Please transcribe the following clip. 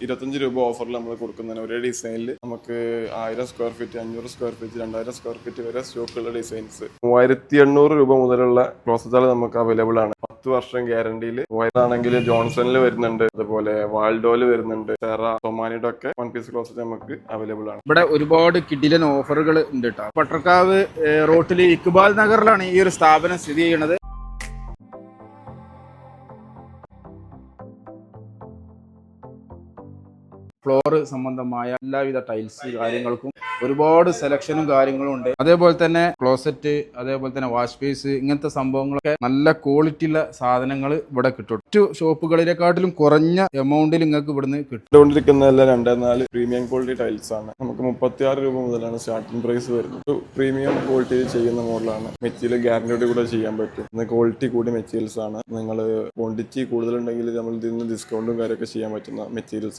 25 രൂപ ഓഫറിൽ നമ്മൾ കൊടുക്കുന്നതിന് ഒരേ ഡിസൈനിൽ നമുക്ക് 1000 square feet, 500 square feet, 2000 square feet വരെ സ്റ്റോക്കുള്ള ഡിസൈൻസ് 3800 രൂപ മുതലുള്ള ക്ലോസറ്റുകൾ നമുക്ക് അവൈലബിൾ ആണ്. 10 വർഷം ഗ്യാരണ്ടിയിൽ. വയറാണെങ്കിൽ ജോൺസണിൽ വരുന്നുണ്ട്, അതുപോലെ വാൾഡോയിൽ വരുന്നുണ്ട്, സെറ, സൊമാനിയുടെ ഒക്കെ 1 പീസ് ക്ലോസറ്റ് നമുക്ക് അവൈലബിൾ ആണ്. ഇവിടെ ഒരുപാട് കിടിലൻ ഓഫറുകൾ ഉണ്ട് കേട്ടോ. പട്ടർക്കാവ് റോട്ടിൽ ഇക്ബാൽ നഗറിലാണ് ഈ ഒരു സ്ഥാപനം സ്ഥിതി ചെയ്യുന്നത്. ഫ്ലോർ സംബന്ധമായ എല്ലാവിധ ടൈൽസ് കാര്യങ്ങൾക്കും ഒരുപാട് സെലക്ഷനും കാര്യങ്ങളും ഉണ്ട്. അതേപോലെ തന്നെ ക്ലോസറ്റ്, അതേപോലെ തന്നെ വാഷ് ബേസ്, ഇങ്ങനത്തെ സംഭവങ്ങളൊക്കെ നല്ല ക്വാളിറ്റി ഉള്ള സാധനങ്ങൾ ഇവിടെ കിട്ടും. മറ്റു ഷോപ്പുകളിലെക്കാട്ടിലും കുറഞ്ഞ എമൗണ്ടിൽ നിങ്ങൾക്ക് ഇവിടുന്ന് കിട്ടുകൊണ്ടിരിക്കുന്നതെല്ലാം 2-4 പ്രീമിയം ക്വാളിറ്റി ടൈൽസ് ആണ്. നമുക്ക് 36 രൂപ മുതലാണ് സ്റ്റാർട്ടിംഗ് പ്രൈസ് വരുന്നത്. ഒരു പ്രീമിയം ക്വാളിറ്റിയിൽ ചെയ്യുന്ന മോഡലാണ്. മെറ്റീരിയൽ ഗ്യാരണ്ടിയോട് കൂടെ ചെയ്യാൻ പറ്റും. ക്വാളിറ്റി കൂടി മെറ്റീരിയൽസ് ആണ്. നിങ്ങൾ ക്വാണ്ടിറ്റി കൂടുതലുണ്ടെങ്കിൽ നമ്മൾ ഇതിൽ നിന്ന് ഡിസ്കൗണ്ടും കാര്യമൊക്കെ ചെയ്യാൻ പറ്റുന്ന മെറ്റീരിയൽസ് ആണ്.